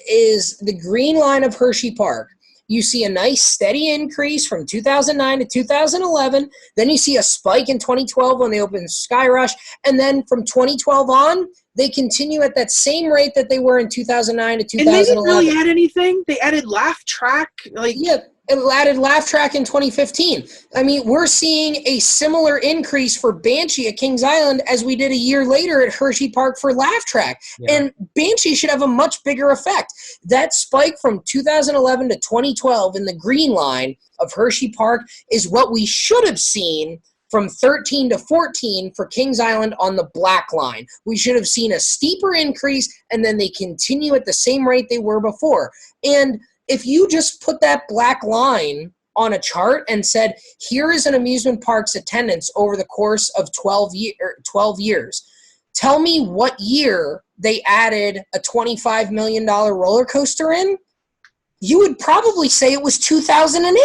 is the green line of Hershey Park. You see a nice steady increase from 2009 to 2011. Then you see a spike in 2012 when they opened Sky Rush. And then from 2012 on, they continue at that same rate that they were in 2009 to 2011. And they didn't really add anything. They added Laugh Track. Yeah, it added Laugh Track in 2015. I mean, we're seeing a similar increase for Banshee at Kings Island as we did a year later at Hershey Park for Laugh Track. Yeah. And Banshee should have a much bigger effect. That spike from 2011 to 2012 in the green line of Hershey Park is what we should have seen from 13 to 14 for Kings Island on the black line. We should have seen a steeper increase, and then they continue at the same rate they were before. And if you just put that black line on a chart and said, here is an amusement park's attendance over the course of 12 years, tell me what year they added a $25 million roller coaster in, you would probably say it was 2008.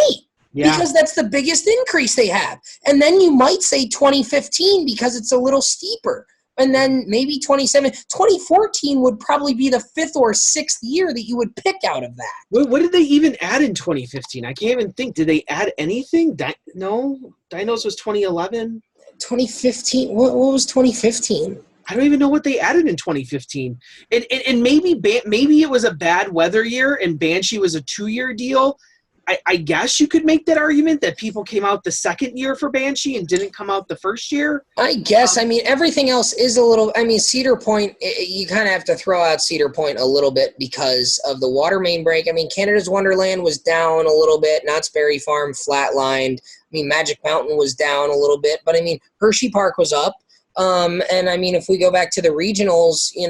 Yeah. Because that's the biggest increase they have. And then you might say 2015 because it's a little steeper. And then maybe 2014 would probably be the 5th or 6th year that you would pick out of that. What did they even add in 2015? I can't even think. Did they add anything? No? Dinos was 2011? 2015? What was 2015? I don't even know what they added in 2015. And maybe it was a bad weather year and Banshee was a 2-year deal. I guess you could make that argument that people came out the second year for Banshee and didn't come out the first year. I guess. I mean, everything else is a little – I mean, Cedar Point, you kind of have to throw out Cedar Point a little bit because of the water main break. I mean, Canada's Wonderland was down a little bit. Knott's Berry Farm flatlined. I mean, Magic Mountain was down a little bit. But, I mean, Hershey Park was up. And I mean, if we go back to the regionals, you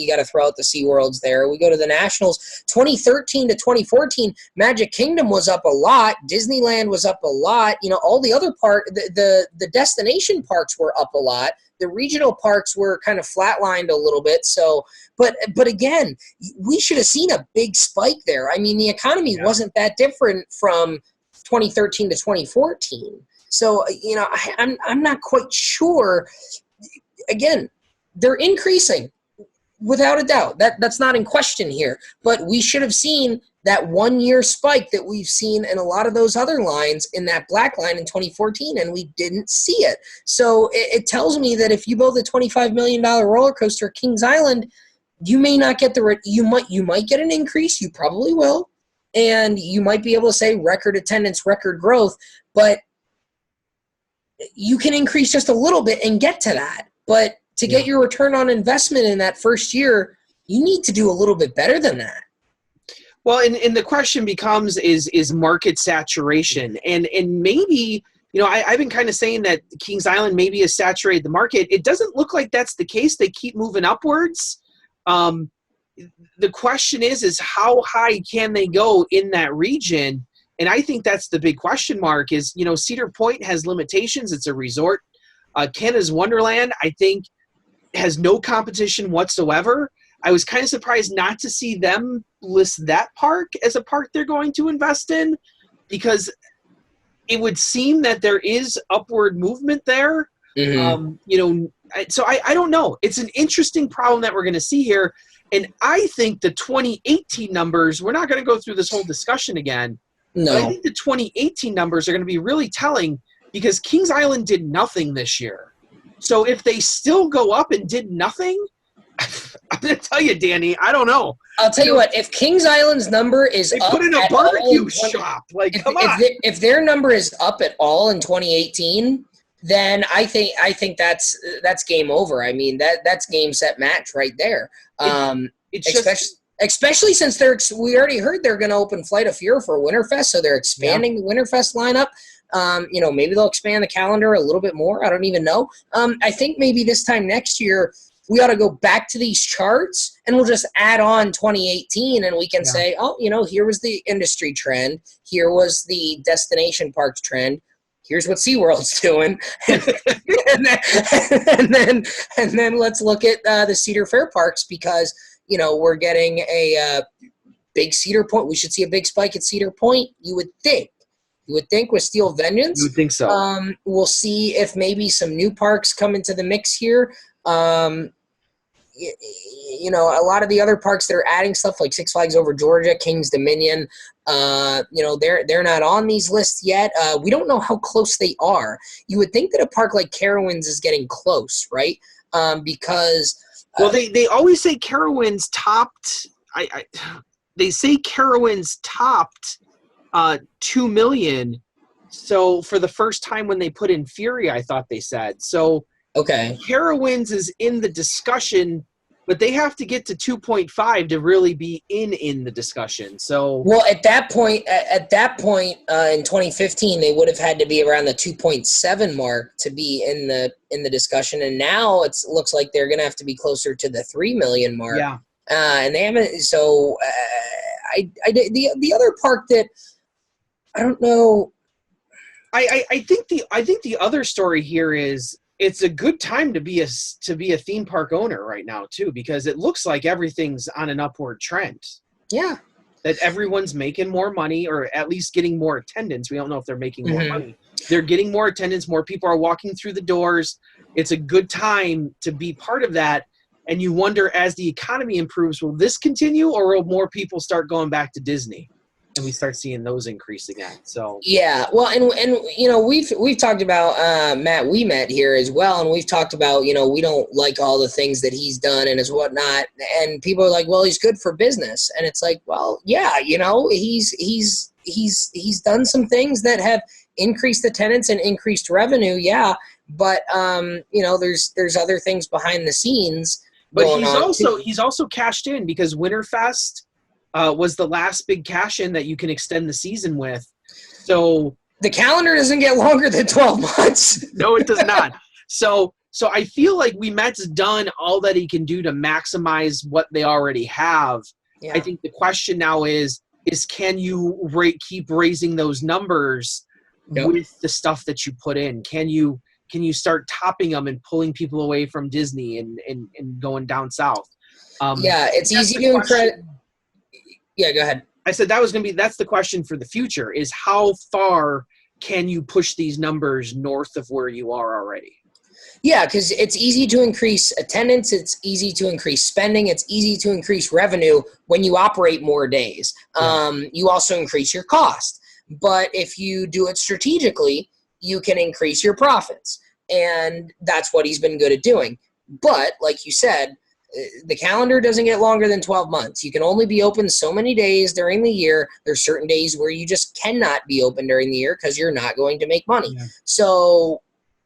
got to throw out the SeaWorlds there. We go to the nationals, 2013 to 2014, Magic Kingdom was up a lot. Disneyland was up a lot. All the other the destination parks were up a lot. The regional parks were kind of flatlined a little bit. So, but again, we should have seen a big spike there. I mean, the economy wasn't that different from 2013 to 2014. So, I'm not quite sure. Again, they're increasing without a doubt. That's not in question here. But we should have seen that 1-year spike that we've seen in a lot of those other lines in that black line in 2014, and we didn't see it. So it tells me that if you build a $25 million roller coaster at Kings Island, you may not get you might get an increase. You probably will. And you might be able to say record attendance, record growth, but you can increase just a little bit and get to that. But to get your return on investment in that first year, you need to do a little bit better than that. Well, and the question becomes is market saturation. And maybe, I've been kind of saying that Kings Island maybe has saturated the market. It doesn't look like that's the case. They keep moving upwards. The question is how high can they go in that region? And I think that's the big question mark is, Cedar Point has limitations. It's a resort. Canada's Wonderland, I think, has no competition whatsoever. I was kind of surprised not to see them list that park as a park they're going to invest in because it would seem that there is upward movement there. Mm-hmm. So I don't know. It's an interesting problem that we're going to see here. And I think the 2018 numbers, we're not going to go through this whole discussion again. No. But I think the 2018 numbers are going to be really telling because Kings Island did nothing this year. So if they still go up and did nothing, I'm going to tell you, Danny, I don't know. I'll tell you what, if Kings Island's number is they up put in a barbecue shop. Come on. If their number is up at all in 2018, then I think that's game over. I mean, that's game, set, match right there. Especially since we already heard they're going to open Flight of Fear for Winterfest, so they're expanding the Winterfest lineup. Maybe they'll expand the calendar a little bit more. I don't even know. I think maybe this time next year we ought to go back to these charts and we'll just add on 2018 and we can say, here was the industry trend. Here was the destination parks trend. Here's what SeaWorld's doing. and then let's look at the Cedar Fair parks because – we're getting a big Cedar Point. We should see a big spike at Cedar Point, you would think. You would think with Steel Vengeance. You would think so. We'll see if maybe some new parks come into the mix here. A lot of the other parks that are adding stuff like Six Flags Over Georgia, Kings Dominion, they're not on these lists yet. We don't know how close they are. You would think that a park like Carowinds is getting close, right? Because... Well, they always say Carowinds topped. They say Carowinds topped $2 million. So for the first time when they put in Fury, I thought they said so. Okay, Carowinds is in the discussion but they have to get to 2.5 to really be in the discussion. So well, at that point in 2015, they would have had to be around the 2.7 mark to be in the discussion, and now it looks like they're going to have to be closer to the 3 million mark. yeah, And they haven't. So the other park that I don't know. I think the other story here is it's a good time to be a theme park owner right now too, because it looks like everything's on an upward trend. Yeah. That everyone's making more money, or at least getting more attendance. We don't know if they're making more money. They're getting more attendance. More people are walking through the doors. It's a good time to be part of that. And you wonder, as the economy improves, will this continue, or will more people start going back to Disney? And we start seeing those increase again. So Yeah, well, and we've talked about Matt. We met here as well, and we've talked about we don't like all the things that he's done and his whatnot. And people are like, well, he's good for business, and it's like, well, yeah, he's done some things that have increased attendance and increased revenue. Yeah, but there's other things behind the scenes. But he's also cashed in, because Winterfest was the last big cash in that you can extend the season with. So the calendar doesn't get longer than 12 months. No, it does not. So I feel like Met's done all that he can do to maximize what they already have. Yeah. I think the question now is can you keep raising those numbers with the stuff that you put in? Can you start topping them and pulling people away from Disney and going down south? It's easy to incredible. Yeah, go ahead. I said that's the question for the future, is how far can you push these numbers north of where you are already? Yeah, because it's easy to increase attendance. It's easy to increase spending. It's easy to increase revenue when you operate more days. You also increase your cost. But if you do it strategically, you can increase your profits. And that's what he's been good at doing. But like you said, the calendar doesn't get longer than 12 months. You can only be open so many days during the year. There's certain days where you just cannot be open during the year because you're not going to make money. Yeah. So,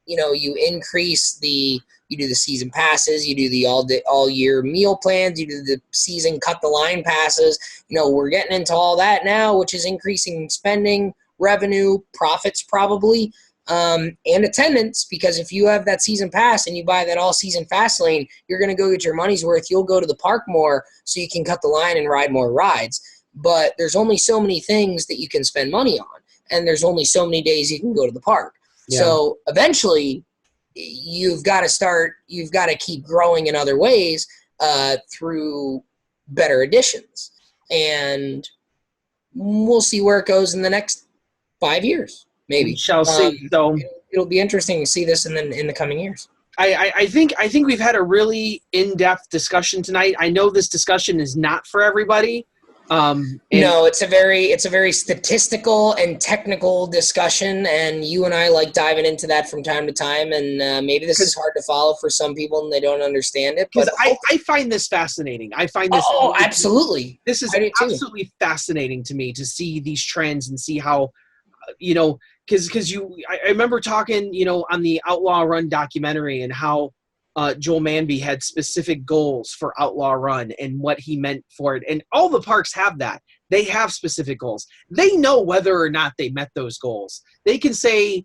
you increase you do the season passes, you do the all year meal plans, you do the season cut the line passes. We're getting into all that now, which is increasing spending, revenue, profits probably. And attendance, because if you have that season pass and you buy that all season fast lane, you're going to go get your money's worth. You'll go to the park more so you can cut the line and ride more rides. But there's only so many things that you can spend money on, and there's only so many days you can go to the park. Yeah. So eventually you've got to keep growing in other ways through better additions, and we'll see where it goes in the next 5 years. Maybe. We shall see. So it'll be interesting to see this in the coming years. I think we've had a really in-depth discussion tonight. I know this discussion is not for everybody. No, it's a very statistical and technical discussion, and you and I like diving into that from time to time. And maybe this is hard to follow for some people, and they don't understand it. Because I find this fascinating. I find this. Oh, absolutely. This is absolutely fascinating to me, to see these trends and see how, because I remember talking, on the Outlaw Run documentary, and how Joel Manby had specific goals for Outlaw Run and what he meant for it. And all the parks have that. They have specific goals. They know whether or not they met those goals. They can say,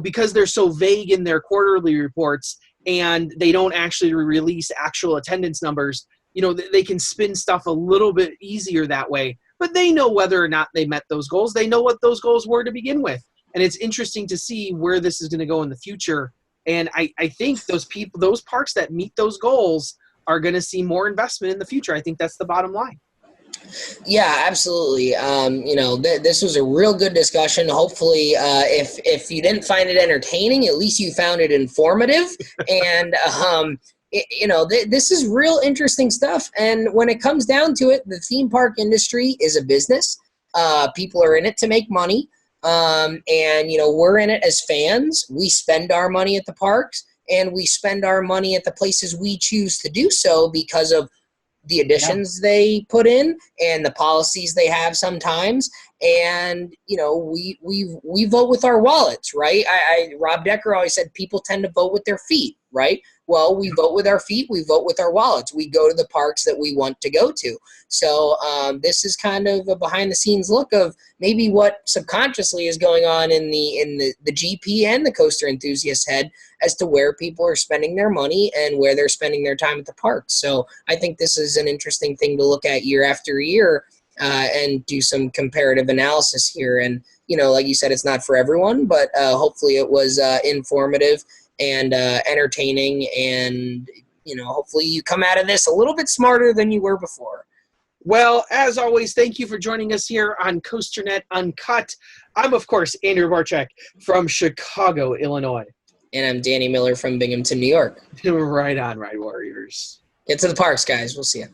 because they're so vague in their quarterly reports and they don't actually release actual attendance numbers, they can spin stuff a little bit easier that way. But they know whether or not they met those goals. They know what those goals were to begin with. And it's interesting to see where this is going to go in the future. And I think those parks that meet those goals are going to see more investment in the future. I think that's the bottom line. Yeah, absolutely. This was a real good discussion. Hopefully, if you didn't find it entertaining, at least you found it informative. And, this is real interesting stuff. And when it comes down to it, the theme park industry is a business. People are in it to make money. We're in it as fans. We spend our money at the parks, and we spend our money at the places we choose to do so because of the additions they put in and the policies they have sometimes. and we vote with our wallets, right? Rob Decker always said people tend to vote with their feet, right? Well, we vote with our feet, we vote with our wallets. We go to the parks that we want to go to. So this is kind of a behind the scenes look of maybe what subconsciously is going on in the GP and the coaster enthusiast head as to where people are spending their money and where they're spending their time at the parks. So I think this is an interesting thing to look at year after year and do some comparative analysis here. And, like you said, it's not for everyone, but hopefully it was informative and entertaining, and hopefully you come out of this a little bit smarter than you were before. Well, as always, thank you for joining us here on COASTER-net Uncut. I'm, of course, Andrew Barczyk from Chicago, Illinois. And I'm Danny Miller from Binghamton, New York. Right on, Ride Warriors. Get to the parks, guys. We'll see you.